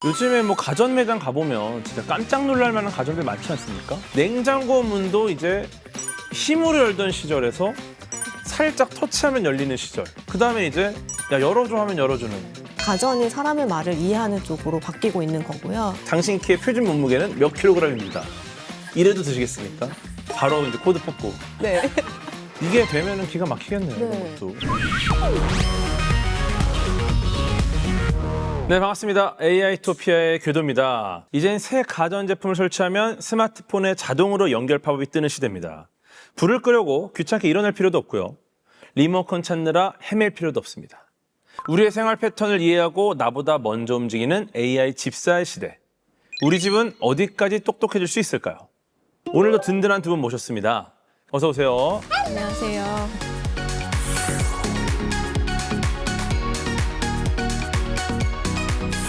요즘에 뭐 가전 매장 가보면 진짜 깜짝 놀랄 만한 가전들 많지 않습니까? 냉장고 문도 이제 힘으로 열던 시절에서 살짝 터치하면 열리는 시절. 그 다음에 이제 야 열어줘 하면 열어주는. 가전이 사람의 말을 이해하는 쪽으로 바뀌고 있는 거고요. 당신 키의 표준 몸무게는 몇 킬로그램입니다. 이래도 드시겠습니까? 바로 이제 코드 뽑고. 네. 이게 되면은 기가 막히겠네요. 네. 이것도. 네, 반갑습니다. AI토피아의 궤도입니다. 이젠 새 가전제품을 설치하면 스마트폰에 자동으로 연결 팝업이 뜨는 시대입니다. 불을 끄려고 귀찮게 일어날 필요도 없고요. 리모컨 찾느라 헤맬 필요도 없습니다. 우리의 생활 패턴을 이해하고 나보다 먼저 움직이는 AI 집사의 시대. 우리 집은 어디까지 똑똑해질 수 있을까요? 오늘도 든든한 두 분 모셨습니다. 어서 오세요. 안녕하세요.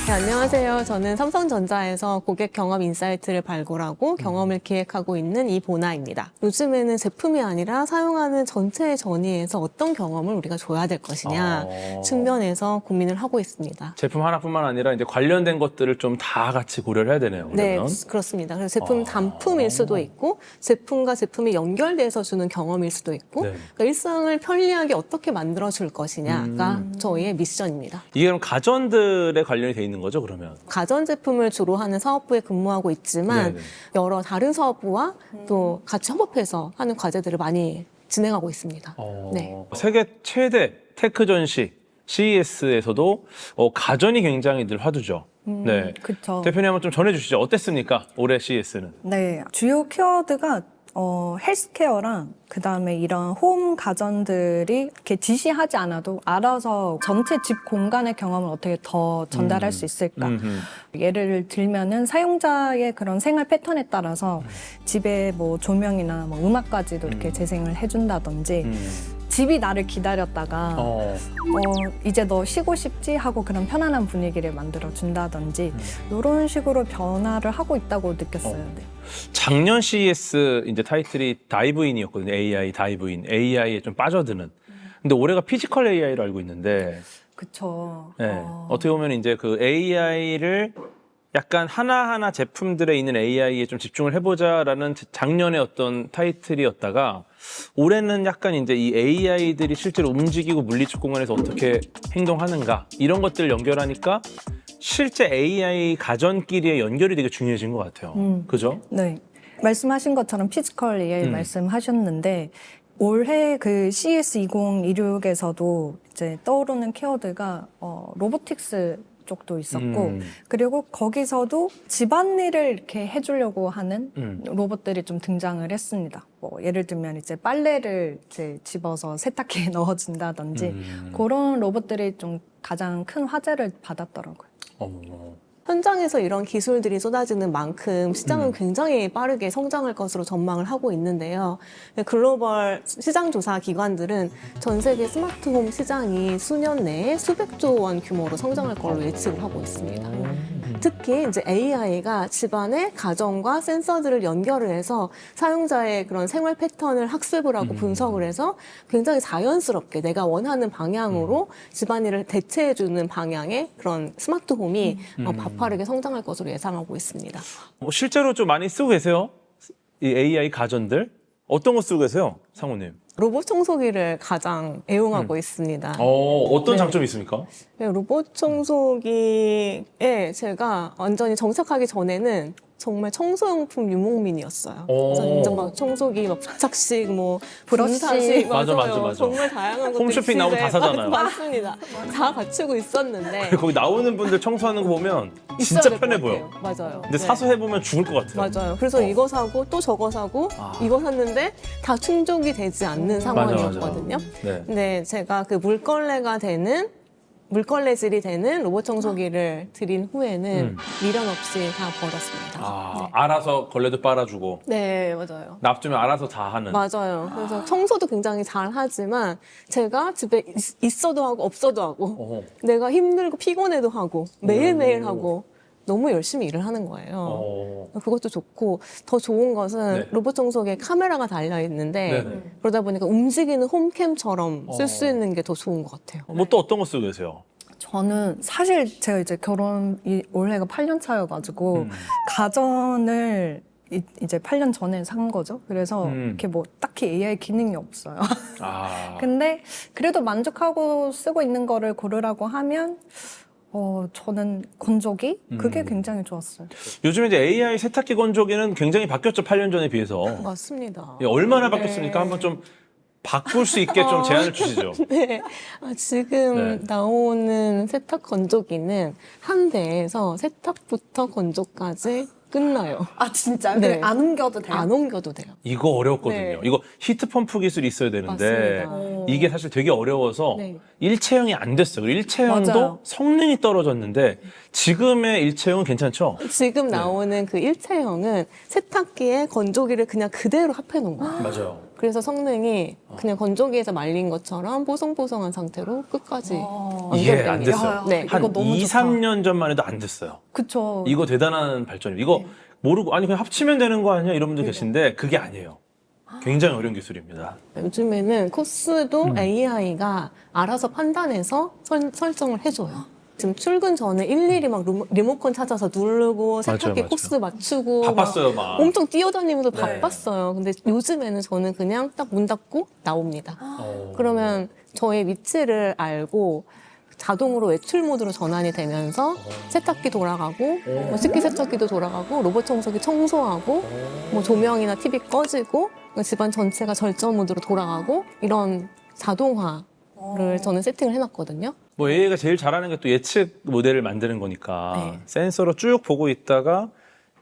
네, 안녕하세요. 저는 삼성전자에서 고객 경험 인사이트를 발굴하고 경험을 기획하고 있는 이보나입니다. 요즘에는 제품이 아니라 사용하는 전체의 전이에서 어떤 경험을 우리가 줘야 될 것이냐 측면에서 고민을 하고 있습니다. 제품 하나뿐만 아니라 이제 관련된 것들을 좀 다 같이 고려를 해야 되네요. 그러면. 네, 그렇습니다. 그래서 제품 단품일 수도 있고 제품과 제품이 연결돼서 주는 경험일 수도 있고 네. 그러니까 일상을 편리하게 어떻게 만들어줄 것이냐가 저희의 미션입니다. 이게 그럼 가전들에 관련이 돼 있는 거죠, 그러면? 가전제품을 주로 하는 사업부에 근무하고 있지만 네네. 여러 다른 사업부와 또 같이 협업해서 하는 과제들을 많이 진행하고 있습니다. 네. 세계 최대 테크 전시 CES에서도 가전이 굉장히 늘 화두죠. 네. 그렇죠. 대표님 한번 좀 전해주시죠. 어땠습니까? 올해 CES는? 네, 주요 키워드가 헬스케어랑 그다음에 이런 홈 가전들이 이렇게 지시하지 않아도 알아서 전체 집 공간의 경험을 어떻게 더 전달할 수 있을까? 예를 들면은 사용자의 그런 생활 패턴에 따라서 집에 뭐 조명이나 뭐 음악까지도 이렇게 재생을 해준다든지 집이 나를 기다렸다가 이제 너 쉬고 싶지 하고 그런 편안한 분위기를 만들어 준다든지 이런 식으로 변화를 하고 있다고 느꼈어요. 네. 작년 CES 이제 타이틀이 다이브인이었거든요. AI 다이브인. AI에 좀 빠져드는. 근데 올해가 피지컬 AI로 알고 있는데 그쵸. 네. 어떻게 보면 이제 그 AI를 약간 하나하나 제품들에 있는 AI에 좀 집중을 해보자라는 작년의 어떤 타이틀이었다가 올해는 약간 이제 이 AI들이 실제로 움직이고 물리적 공간에서 어떻게 행동하는가 이런 것들을 연결하니까 실제 AI 가전끼리의 연결이 되게 중요해진 것 같아요. 그죠? 네. 말씀하신 것처럼 피지컬 AI 말씀하셨는데 올해 그 CS 2026에서도 이제 떠오르는 키워드가 로보틱스 쪽도 있었고 그리고 거기서도 집안일을 이렇게 해주려고 하는 로봇들이 좀 등장을 했습니다. 뭐 예를 들면 이제 빨래를 이제 집어서 세탁기에 넣어준다든지 그런 로봇들이 좀 가장 큰 화제를 받았더라고요. 현장에서 이런 기술들이 쏟아지는 만큼 시장은 굉장히 빠르게 성장할 것으로 전망을 하고 있는데요. 글로벌 시장조사 기관들은 전 세계 스마트홈 시장이 수년 내에 수백조 원 규모로 성장할 걸로 예측을 하고 있습니다. 특히 이제 AI가 집안의 가전과 센서들을 연결을 해서 사용자의 그런 생활 패턴을 학습을 하고 분석을 해서 굉장히 자연스럽게 내가 원하는 방향으로 집안일을 대체해주는 방향의 그런 스마트홈이 가파르게 성장할 것으로 예상하고 있습니다. 실제로 좀 많이 쓰고 계세요? 이 AI 가전들? 어떤 거 쓰고 계세요, 상호님? 로봇 청소기를 가장 애용하고 있습니다. 어떤 네. 장점이 있습니까? 네, 로봇 청소기에 제가 완전히 정착하기 전에는 정말 청소용품 유목민이었어요. 그래서 완전 막 청소기, 막 부착식, 뭐 브러쉬. 분사식, 맞아. 정말 다양한 것들이 홈쇼핑 나오면 다 집에 사잖아요. 맞습니다. 다 갖추고 있었는데 거기 나오는 분들 청소하는 거 보면 있어야 진짜 될 편해 것 보여. 같아요. 맞아요. 근데 네. 사서 해보면 죽을 것 같아요. 맞아요. 그래서 이거 사고 또 저거 사고 이거 샀는데 다 충족이 되지 않는 상황이었거든요. 네. 근데 제가 그 물걸레질이 되는 로봇 청소기를 드린 후에는 미련 없이 다 버렸습니다. 네. 알아서 걸레도 빨아주고 네, 맞아요. 납주면 알아서 다 하는. 맞아요. 그래서 청소도 굉장히 잘 하지만 제가 집에 있어도 하고 없어도 하고 내가 힘들고 피곤해도 하고 매일매일 하고 너무 열심히 일을 하는 거예요. 그것도 좋고 더 좋은 것은 네. 로봇 청소기에 카메라가 달려 있는데 네네. 그러다 보니까 움직이는 홈캠처럼 쓸 수 있는 게 더 좋은 것 같아요. 뭐 또 어떤 거 쓰고 계세요? 저는 사실 제가 이제 올해가 8년 차여가지고 가전을 이제 8년 전에 산 거죠. 그래서 이렇게 뭐 딱히 AI 기능이 없어요. 아. 근데 그래도 만족하고 쓰고 있는 거를 고르라고 하면 저는 건조기 그게 굉장히 좋았어요. 요즘 이제 AI 세탁기 건조기는 굉장히 바뀌었죠. 8년 전에 비해서. 맞습니다. 예, 얼마나 바뀌었습니까? 한번 좀 바꿀 수 있게 좀 제안을 주시죠. 네. 지금 네. 나오는 세탁 건조기는 한 대에서 세탁부터 건조까지 끝나요. 아 진짜요? 네. 안 옮겨도 돼요? 안 옮겨도 돼요. 이거 어렵거든요. 네. 이거 히트펌프 기술이 있어야 되는데 맞습니다. 이게 사실 되게 어려워서 네. 일체형이 안 됐어요. 그리고 일체형도 맞아요. 성능이 떨어졌는데 지금의 일체형은 괜찮죠? 지금 나오는 그 일체형은 세탁기에 건조기를 그냥 그대로 합해 놓은 거예요. 맞아요. 그래서 성능이 그냥 건조기에서 말린 것처럼 뽀송뽀송한 상태로 끝까지 이게 안 연결됩니다. 됐어요. 네. 한 이거 너무 2, 좋다. 3년 전만 해도 안 됐어요. 그쵸. 이거 대단한 발전이에요. 이거 모르고 아니 그냥 합치면 되는 거 아니야? 이런 분들 계신데 그게 아니에요. 굉장히 어려운 기술입니다. 요즘에는 코스도 AI가 알아서 판단해서 설정을 해줘요. 지금 출근 전에 일일이 막 리모컨 찾아서 누르고 세탁기 맞아요. 코스 맞추고 바빴어요, 막 막. 엄청 뛰어다니면서 네. 바빴어요. 근데 요즘에는 저는 그냥 딱 문 닫고 나옵니다. 그러면 저의 위치를 알고 자동으로 외출 모드로 전환이 되면서 세탁기 돌아가고 뭐 식기세척기도 돌아가고 로봇 청소기 청소하고 뭐 조명이나 TV 꺼지고 집안 전체가 절전 모드로 돌아가고 이런 자동화를 저는 세팅을 해놨거든요. 뭐 AI가 제일 잘하는 게 또 예측 모델을 만드는 거니까 네. 센서로 쭉 보고 있다가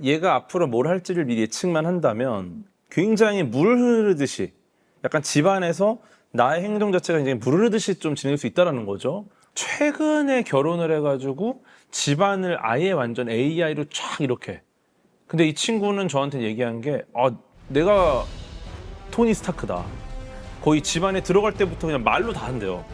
얘가 앞으로 뭘 할지를 미리 예측만 한다면 굉장히 물 흐르듯이 약간 집안에서 나의 행동 자체가 굉장히 물 흐르듯이 좀 지낼 수 있다는 거죠. 최근에 결혼을 해가지고 집안을 아예 완전 AI로 쫙 이렇게. 근데 이 친구는 저한테 얘기한 게 내가 토니 스타크다. 거의 집안에 들어갈 때부터 그냥 말로 다 한대요.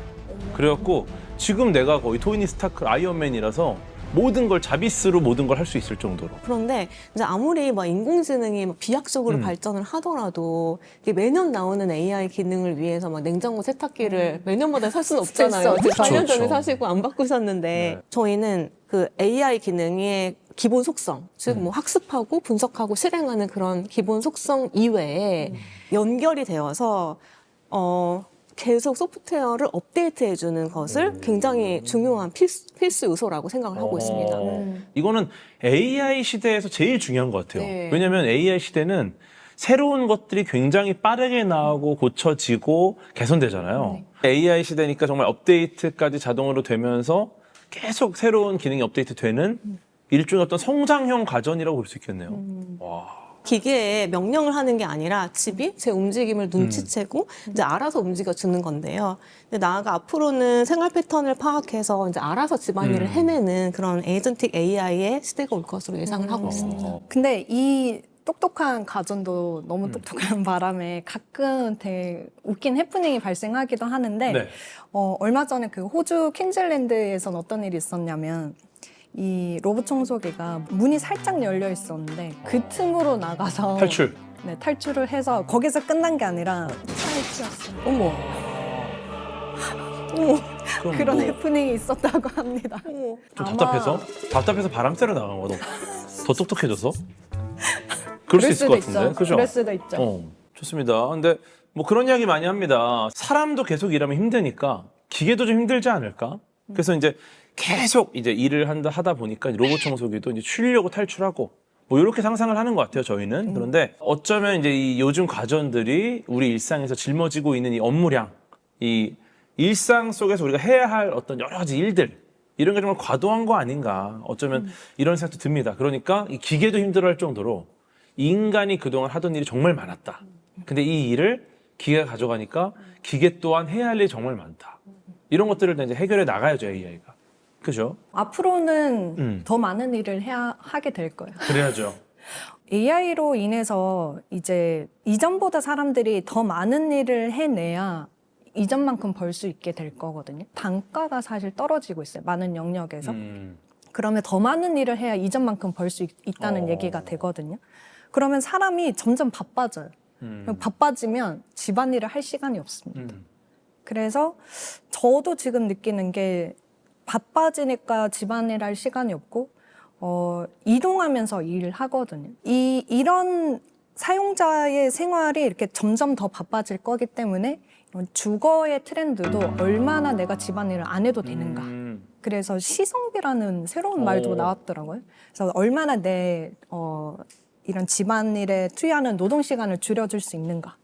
그래갖고 지금 내가 거의 토니 스타크 아이언맨이라서 모든 걸 자비스로 모든 걸 할 수 있을 정도로. 그런데 이제 아무리 막 인공지능이 막 비약적으로 발전을 하더라도 이게 매년 나오는 AI 기능을 위해서 막 냉장고 세탁기를 매년마다 살 수는 없잖아요. 스트레스 지금 4년 전에 그렇죠. 사시고 안 바꾸셨는데 네. 저희는 그 AI 기능의 기본 속성, 즉 뭐 학습하고 분석하고 실행하는 그런 기본 속성 이외에 연결이 되어서 계속 소프트웨어를 업데이트해 주는 것을 굉장히 중요한 필수 요소라고 생각을 하고 있습니다. 이거는 AI 시대에서 제일 중요한 것 같아요. 네. 왜냐하면 AI 시대는 새로운 것들이 굉장히 빠르게 나오고 고쳐지고 개선되잖아요. AI 시대니까 정말 업데이트까지 자동으로 되면서 계속 새로운 기능이 업데이트되는 일종의 어떤 성장형 가전이라고 볼 수 있겠네요. 와. 기계에 명령을 하는 게 아니라 집이 제 움직임을 눈치채고 이제 알아서 움직여 주는 건데요. 근데 나아가 앞으로는 생활 패턴을 파악해서 이제 알아서 집안일을 해내는 그런 에이전틱 AI의 시대가 올 것으로 예상을 하고 있습니다. 근데 이 똑똑한 가전도 너무 똑똑한 바람에 가끔 되게 웃긴 해프닝이 발생하기도 하는데 네. 얼마 전에 그 호주 퀸즐랜드에선 어떤 일이 있었냐면 이 로봇 청소기가 문이 살짝 열려 있었는데 그 틈으로 나가서 탈출. 네, 탈출을 해서 거기서 끝난 게 아니라 차에 튀었어요. 어머. 그럼 그런 뭐 해프닝이 있었다고 합니다. 좀 아마- 답답해서 바람 쐬러 나간 거더 더 똑똑해져서? 그럴 수 있을 것 같은데. 있죠. 그죠? 그럴 수도 있죠. 좋습니다. 근데 뭐 그런 이야기 많이 합니다. 사람도 계속 일하면 힘드니까 기계도 좀 힘들지 않을까? 그래서 이제 계속 이제 일을 하다 보니까 로봇 청소기도 이제 쉬려고 탈출하고 뭐 이렇게 상상을 하는 것 같아요, 저희는. 그런데 어쩌면 이제 이 요즘 가전들이 우리 일상에서 짊어지고 있는 이 업무량, 이 일상 속에서 우리가 해야 할 어떤 여러 가지 일들, 이런 게 정말 과도한 거 아닌가. 어쩌면 이런 생각도 듭니다. 그러니까 이 기계도 힘들어할 정도로 인간이 그동안 하던 일이 정말 많았다. 근데 이 일을 기계가 가져가니까 기계 또한 해야 할 일이 정말 많다. 이런 것들을 이제 해결해 나가야죠, AI가. 그죠? 앞으로는 더 많은 일을 하게 될 거예요. 그래야죠. AI로 인해서 이제 이전보다 사람들이 더 많은 일을 해내야 이전만큼 벌 수 있게 될 거거든요. 단가가 사실 떨어지고 있어요. 많은 영역에서. 그러면 더 많은 일을 해야 이전만큼 벌 수 있다는 얘기가 되거든요. 그러면 사람이 점점 바빠져요. 바빠지면 집안일을 할 시간이 없습니다. 그래서 저도 지금 느끼는 게 바빠지니까 집안일 할 시간이 없고 이동하면서 일을 하거든요. 이런 사용자의 생활이 이렇게 점점 더 바빠질 거기 때문에 이런 주거의 트렌드도 얼마나 내가 집안일을 안 해도 되는가. 그래서 시성비라는 새로운 말도 나왔더라고요. 그래서 얼마나 내 이런 집안일에 투여하는 노동 시간을 줄여줄 수 있는가.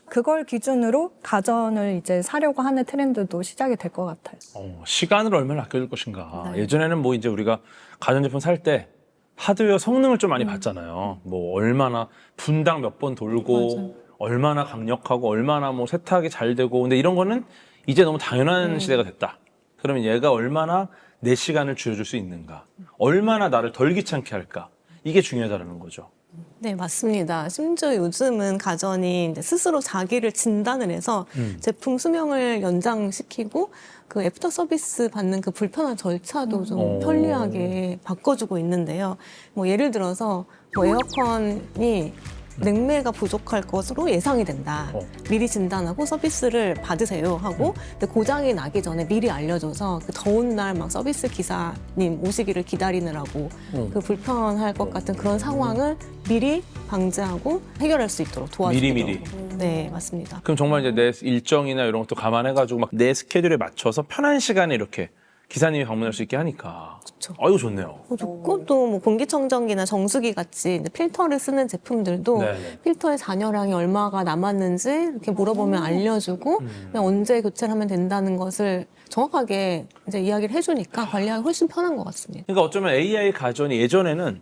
그걸 기준으로 가전을 이제 사려고 하는 트렌드도 시작이 될 것 같아요. 시간을 얼마나 아껴줄 것인가. 네. 예전에는 뭐 이제 우리가 가전제품 살 때 하드웨어 성능을 좀 많이 봤잖아요. 뭐 얼마나 분당 몇 번 돌고 맞아요. 얼마나 강력하고 얼마나 뭐 세탁이 잘 되고 근데 이런 거는 이제 너무 당연한 시대가 됐다. 그러면 얘가 얼마나 내 시간을 줄여줄 수 있는가. 얼마나 나를 덜 귀찮게 할까. 이게 중요하다는 거죠. 네, 맞습니다. 심지어 요즘은 가전이 이제 스스로 자기를 진단을 해서 제품 수명을 연장시키고 그 애프터 서비스 받는 그 불편한 절차도 좀 편리하게 바꿔주고 있는데요. 뭐 예를 들어서 뭐 에어컨이 냉매가 부족할 것으로 예상이 된다. 미리 진단하고 서비스를 받으세요 하고 근데 고장이 나기 전에 미리 알려줘서 그 더운 날 막 서비스 기사님 오시기를 기다리느라고 그 불편할 것 같은 그런 상황을 미리 방지하고 해결할 수 있도록 도와주기도 미리. 하고. 네, 맞습니다. 그럼 정말 이제 내 일정이나 이런 것도 감안해가지고 막 내 스케줄에 맞춰서 편한 시간에 이렇게 기사님이 방문할 수 있게 하니까. 그쵸. 아이고 좋네요. 좋고 또 뭐 공기청정기나 정수기 같이 이제 필터를 쓰는 제품들도 네네. 필터의 잔여량이 얼마가 남았는지 이렇게 물어보면 알려주고 그냥 언제 교체를 하면 된다는 것을 정확하게 이제 이야기를 해주니까 관리하기 훨씬 편한 것 같습니다. 그러니까 어쩌면 AI 가전이 예전에는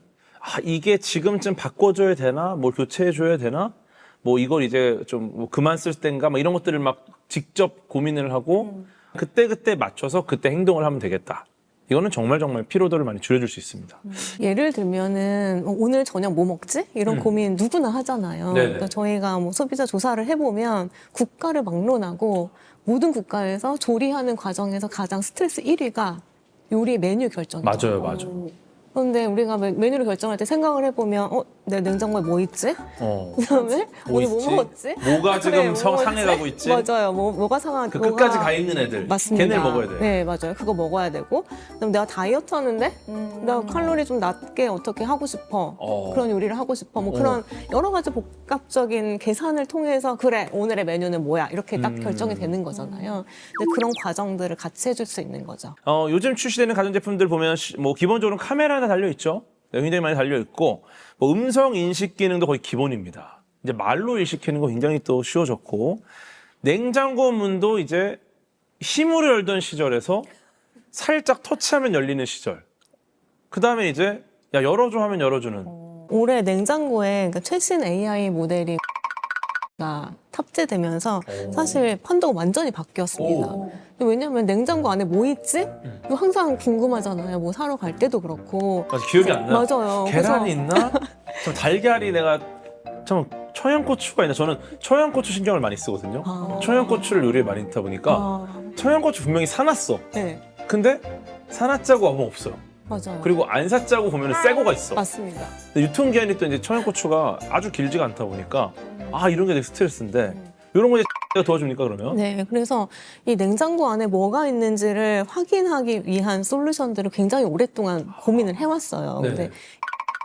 이게 지금쯤 바꿔줘야 되나, 뭘 교체해줘야 되나, 뭐 이걸 이제 좀뭐 그만 쓸 땐가, 막 이런 것들을 막 직접 고민을 하고 그때 맞춰서 그때 행동을 하면 되겠다. 이거는 정말 피로도를 많이 줄여줄 수 있습니다. 예를 들면은 오늘 저녁 뭐 먹지? 이런 고민 누구나 하잖아요. 네네. 그러니까 저희가 뭐 소비자 조사를 해보면 국가를 막론하고 모든 국가에서 조리하는 과정에서 가장 스트레스 1위가 요리 메뉴 결정이죠. 맞아요. 그런데 우리가 메뉴를 결정할 때 생각을 해보면 내 냉장고에 뭐 있지? 그다음에 뭐 오늘 뭐 있지? 먹었지? 뭐가 지금 그래, 뭐 상해가고 있지? 맞아요. 뭐가 상하? 그 끝까지 가 있는 애들. 맞습니다. 걔네를 먹어야 돼. 네, 맞아요. 그거 먹어야 되고. 그다음 내가 다이어트 하는데 내가 칼로리 좀 낮게 어떻게 하고 싶어. 그런 요리를 하고 싶어. 뭐 그런 여러 가지 복합적인 계산을 통해서 그래 오늘의 메뉴는 뭐야 이렇게 딱 결정이 되는 거잖아요. 근데 그런 과정들을 같이 해줄 수 있는 거죠. 요즘 출시되는 가전제품들 보면 뭐 기본적으로 카메라 하나 달려있죠. 굉장히 많이 달려있고 뭐 음성 인식 기능도 거의 기본입니다. 이제 말로 일시키는 거 굉장히 또 쉬워졌고 냉장고 문도 이제 힘으로 열던 시절에서 살짝 터치하면 열리는 시절. 그 다음에 이제 야 열어줘 하면 열어주는. 올해 냉장고에 그러니까 최신 AI 모델이 탑재되면서 사실 판도가 완전히 바뀌었습니다. 왜냐하면 냉장고 안에 뭐 있지? 이거 항상 궁금하잖아요. 뭐 사러 갈 때도 그렇고. 맞아, 기억이 안 나. 맞아요. 계란이 있나? 좀 달걀이 내가 좀 청양고추가 있나? 저는 청양고추 신경을 많이 쓰거든요. 청양고추를 요리에 많이 넣다 보니까 청양고추 분명히 사놨어. 네, 근데 사놨자고 아무 없어요. 맞아요. 그리고 안 샀자고 보면 새 거가 있어. 맞습니다. 근데 유통기한이 또 이제 청양고추가 아주 길지가 않다 보니까 이런 게 되게 스트레스인데 이런 거 이제 X가 도와줍니까 그러면? 네, 그래서 이 냉장고 안에 뭐가 있는지를 확인하기 위한 솔루션들을 굉장히 오랫동안 고민을 해왔어요. 네. 근데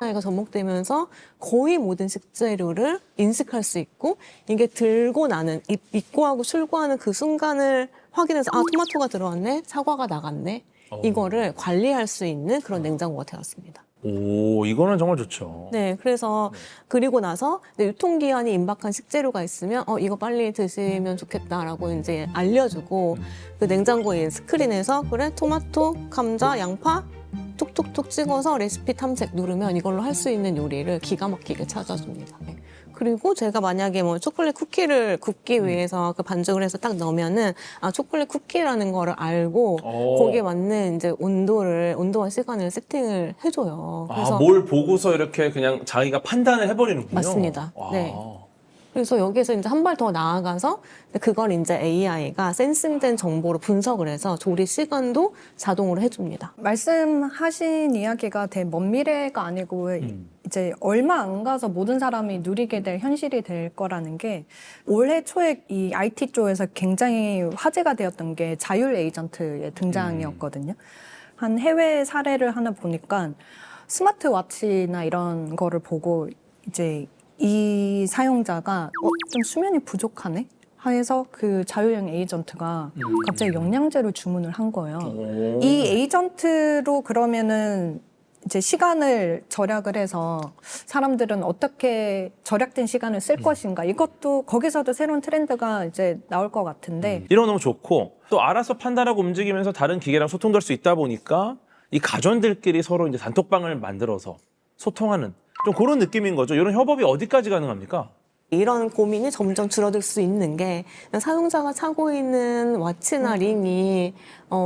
AI가 접목되면서 거의 모든 식재료를 인식할 수 있고 이게 들고 나는 입고하고 출고하는 그 순간을 확인해서 토마토가 들어왔네, 사과가 나갔네 이거를 관리할 수 있는 그런 냉장고가 되었습니다. 오, 이거는 정말 좋죠. 네, 그래서 그리고 나서 유통기한이 임박한 식재료가 있으면 이거 빨리 드시면 좋겠다라고 이제 알려주고 그 냉장고에 스크린에서 그래 토마토, 감자, 양파 톡톡톡 찍어서 레시피 탐색 누르면 이걸로 할 수 있는 요리를 기가 막히게 찾아줍니다. 네. 그리고 제가 만약에 뭐 초콜릿 쿠키를 굽기 위해서 그 반죽을 해서 딱 넣으면은 초콜릿 쿠키라는 거를 알고 거기에 맞는 이제 온도와 시간을 세팅을 해줘요. 그래서 뭘 보고서 이렇게 그냥 자기가 판단을 해버리는군요. 맞습니다. 와. 네. 그래서 여기에서 이제 한 발 더 나아가서 그걸 이제 AI가 센싱된 정보로 분석을 해서 조리 시간도 자동으로 해줍니다. 말씀하신 이야기가 되게 먼 미래가 아니고 이제 얼마 안 가서 모든 사람이 누리게 될 현실이 될 거라는 게 올해 초에 이 IT 쪽에서 굉장히 화제가 되었던 게 자율 에이전트의 등장이었거든요. 한 해외 사례를 하나 보니까 스마트워치나 이런 거를 보고 이제 이 사용자가 좀 수면이 부족하네? 해서 그 자율형 에이전트가 갑자기 영양제를 주문을 한 거예요. 이 에이전트로 그러면은 이제 시간을 절약을 해서 사람들은 어떻게 절약된 시간을 쓸 것인가 이것도 거기서도 새로운 트렌드가 이제 나올 것 같은데 이런 거 너무 좋고 또 알아서 판단하고 움직이면서 다른 기계랑 소통도 할 수 있다 보니까 이 가전들끼리 서로 이제 단톡방을 만들어서 소통하는 좀 그런 느낌인 거죠. 이런 협업이 어디까지 가능합니까? 이런 고민이 점점 줄어들 수 있는 게 사용자가 차고 있는 와치나 링이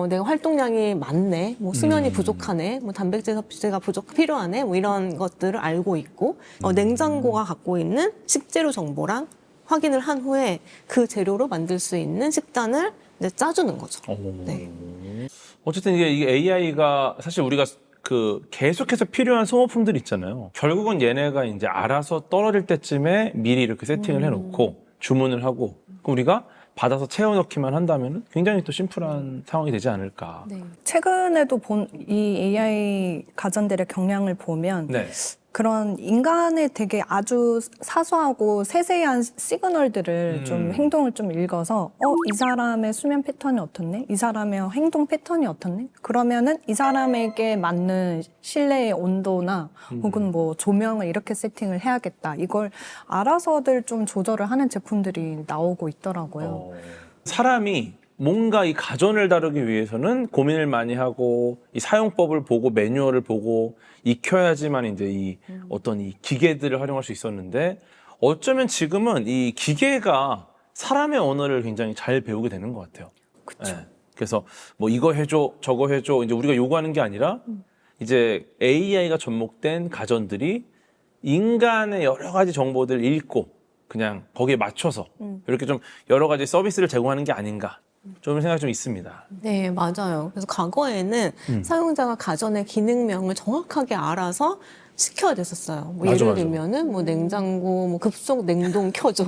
내가 활동량이 많네, 뭐 수면이 부족하네, 뭐 단백질 섭취가 필요하네, 뭐 이런 것들을 알고 있고 냉장고가 갖고 있는 식재료 정보랑 확인을 한 후에 그 재료로 만들 수 있는 식단을 이제 짜주는 거죠. 네. 어쨌든 이게 AI가 사실 우리가 그 계속해서 필요한 소모품들 있잖아요. 결국은 얘네가 이제 알아서 떨어질 때쯤에 미리 이렇게 세팅을 해놓고 주문을 하고 우리가 받아서 채워넣기만 한다면 굉장히 또 심플한 상황이 되지 않을까. 네. 최근에도 본 이 AI 가전들의 경향을 보면 네. 그런 인간의 되게 아주 사소하고 세세한 시그널들을 좀 행동을 좀 읽어서 이 사람의 수면 패턴이 어떻네? 이 사람의 행동 패턴이 어떻네? 그러면은 이 사람에게 맞는 실내의 온도나 혹은 뭐 조명을 이렇게 세팅을 해야겠다. 이걸 알아서들 좀 조절을 하는 제품들이 나오고 있더라고요. 사람이 뭔가 이 가전을 다루기 위해서는 고민을 많이 하고 이 사용법을 보고 매뉴얼을 보고 익혀야지만 이제 이 어떤 이 기계들을 활용할 수 있었는데 어쩌면 지금은 이 기계가 사람의 언어를 굉장히 잘 배우게 되는 것 같아요. 그렇죠. 네. 그래서 뭐 이거 해줘, 저거 해줘 이제 우리가 요구하는 게 아니라 이제 AI가 접목된 가전들이 인간의 여러 가지 정보들을 읽고 그냥 거기에 맞춰서 이렇게 좀 여러 가지 서비스를 제공하는 게 아닌가. 좀 생각이 좀 있습니다. 네, 맞아요. 그래서 과거에는 사용자가 가전의 기능명을 정확하게 알아서 시켜야 됐었어요. 뭐 맞아, 예를 맞아. 들면은 뭐 냉장고, 뭐 급속 냉동 켜줘,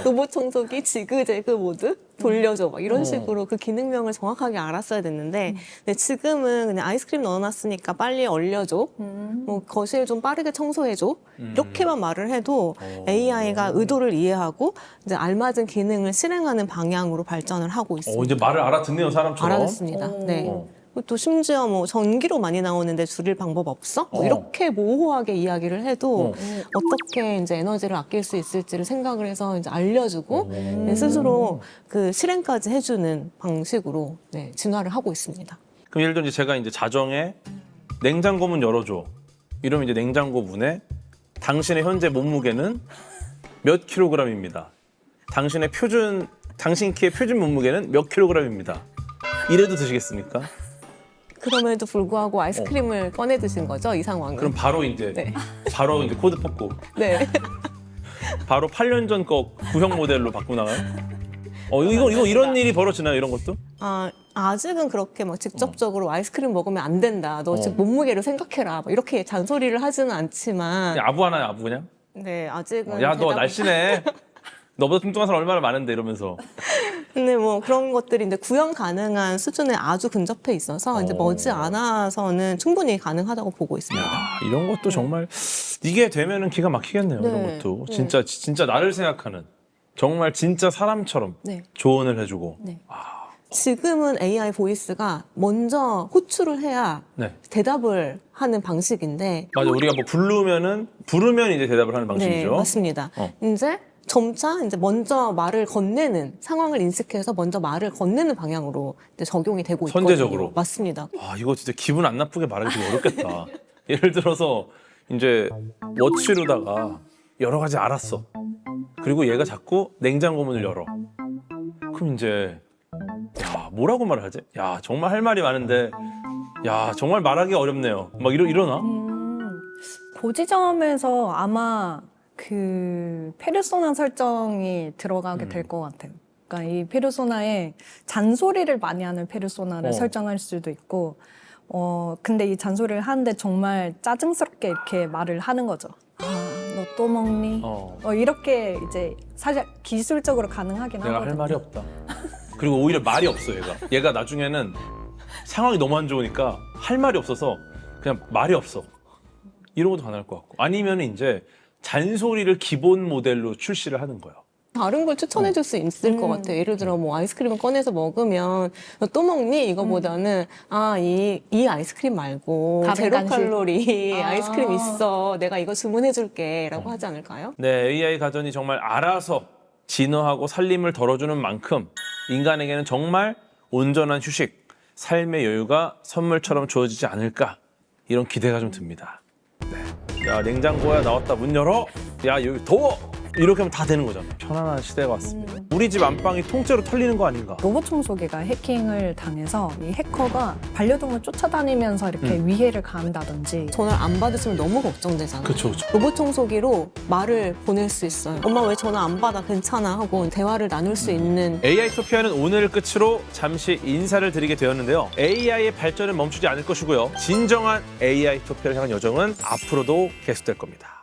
로봇 청소기 지그재그 모드 돌려줘, 막 이런 식으로 그 기능명을 정확하게 알았어야 됐는데, 근데 지금은 그냥 아이스크림 넣어놨으니까 빨리 얼려줘, 뭐 거실 좀 빠르게 청소해줘 이렇게만 말을 해도 AI가 의도를 이해하고 이제 알맞은 기능을 실행하는 방향으로 발전을 하고 있습니다. 이제 말을 알아듣네요, 사람처럼. 알아듣습니다. 네. 또 심지어 뭐 전기로 많이 나오는데 줄일 방법 없어? 뭐 이렇게 모호하게 이야기를 해도 어떻게 이제 에너지를 아낄 수 있을지를 생각을 해서 이제 알려주고 스스로 그 실행까지 해주는 방식으로 네, 진화를 하고 있습니다. 그럼 예를 들어 이제 제가 이제 자정에 냉장고 문 열어줘. 이러면 이제 냉장고 문에 당신의 현재 몸무게는 몇 킬로그램입니다. 당신 키의 표준 몸무게는 몇 킬로그램입니다. 이래도 드시겠습니까? 그럼에도 불구하고 아이스크림을 꺼내 드신 거죠, 이 상황은? 그럼 바로 이제 네. 바로 이제 코드 뽑고 네. 바로 8년 전 거 구형 모델로 바꾸고 나가요? 이거 이런 일이 벌어지나요? 이런 것도? 아직은 그렇게 막 직접적으로 아이스크림 먹으면 안 된다. 너 지금 몸무게를 생각해라. 막 이렇게 잔소리를 하지는 않지만. 그냥 아부 하나요, 아부 그냥? 네, 아직은. 야, 너 대답을- 날씬해. 너보다 뚱뚱한 사람 얼마나 많은데 이러면서. 근데 뭐 그런 것들이 이제 구현 가능한 수준에 아주 근접해 있어서 이제 머지 않아서는 충분히 가능하다고 보고 있습니다. 이런 것도 정말 이게 되면은 기가 막히겠네요. 네. 이런 것도 네. 진짜 나를 생각하는 정말 진짜 사람처럼 네. 조언을 해주고. 네. 지금은 AI 보이스가 먼저 호출을 해야 네. 대답을 하는 방식인데. 맞아. 우리가 뭐 부르면 이제 대답을 하는 방식이죠. 네, 맞습니다. 이제 점차 이제 먼저 말을 건네는 상황을 인식해서 먼저 말을 건네는 방향으로 이제 적용이 되고 있거든요. 선제적으로. 맞습니다. 이거 진짜 기분 안 나쁘게 말하기 되게 어렵겠다. 예를 들어서 이제 워치로다가 여러 가지 알았어. 그리고 얘가 자꾸 냉장고 문을 열어. 그럼 이제 뭐라고 말을 하지? 정말 할 말이 많은데 정말 말하기 어렵네요. 막 이러나? 그 지점에서 아마 그 페르소나 설정이 들어가게 될 것 같아요. 그러니까 이 페르소나에 잔소리를 많이 하는 페르소나를 설정할 수도 있고 근데 이 잔소리를 하는데 정말 짜증스럽게 이렇게 말을 하는 거죠. 너 또 먹니? 이렇게 이제 사실 기술적으로 가능하긴 내가 하거든요. 할 말이 없다. 그리고 오히려 말이 없어 얘가 나중에는 상황이 너무 안 좋으니까 할 말이 없어서 그냥 말이 없어. 이런 것도 가능할 것 같고 아니면 이제 잔소리를 기본 모델로 출시를 하는 거예요. 다른 걸 추천해 줄 수 있을 것 같아요. 예를 들어 뭐 아이스크림을 꺼내서 먹으면 너 또 먹니? 이거보다는 이 아이스크림 말고 다른 제로 간식. 칼로리 아이스크림 있어. 내가 이거 주문해 줄게 라고 하지 않을까요? 네, AI 가전이 정말 알아서 진화하고 살림을 덜어주는 만큼 인간에게는 정말 온전한 휴식, 삶의 여유가 선물처럼 주어지지 않을까 이런 기대가 좀 듭니다. 네. 야, 냉장고야 나왔다 문 열어. 야, 여기 더워. 이렇게 하면 다 되는 거잖아. 편안한 시대가 왔습니다. 우리 집 안방이 통째로 털리는 거 아닌가? 로봇 청소기가 해킹을 당해서 이 해커가 반려동을 쫓아다니면서 이렇게 위해를 가한다든지 전화를 안 받으시면 너무 걱정되잖아요. 그쵸. 로봇 청소기로 말을 보낼 수 있어요. 엄마 왜 전화 안 받아? 괜찮아 하고 대화를 나눌 수 있는 AI 토피아는 오늘을 끝으로 잠시 인사를 드리게 되었는데요. AI의 발전은 멈추지 않을 것이고요. 진정한 AI 토피아를 향한 여정은 앞으로도 계속될 겁니다.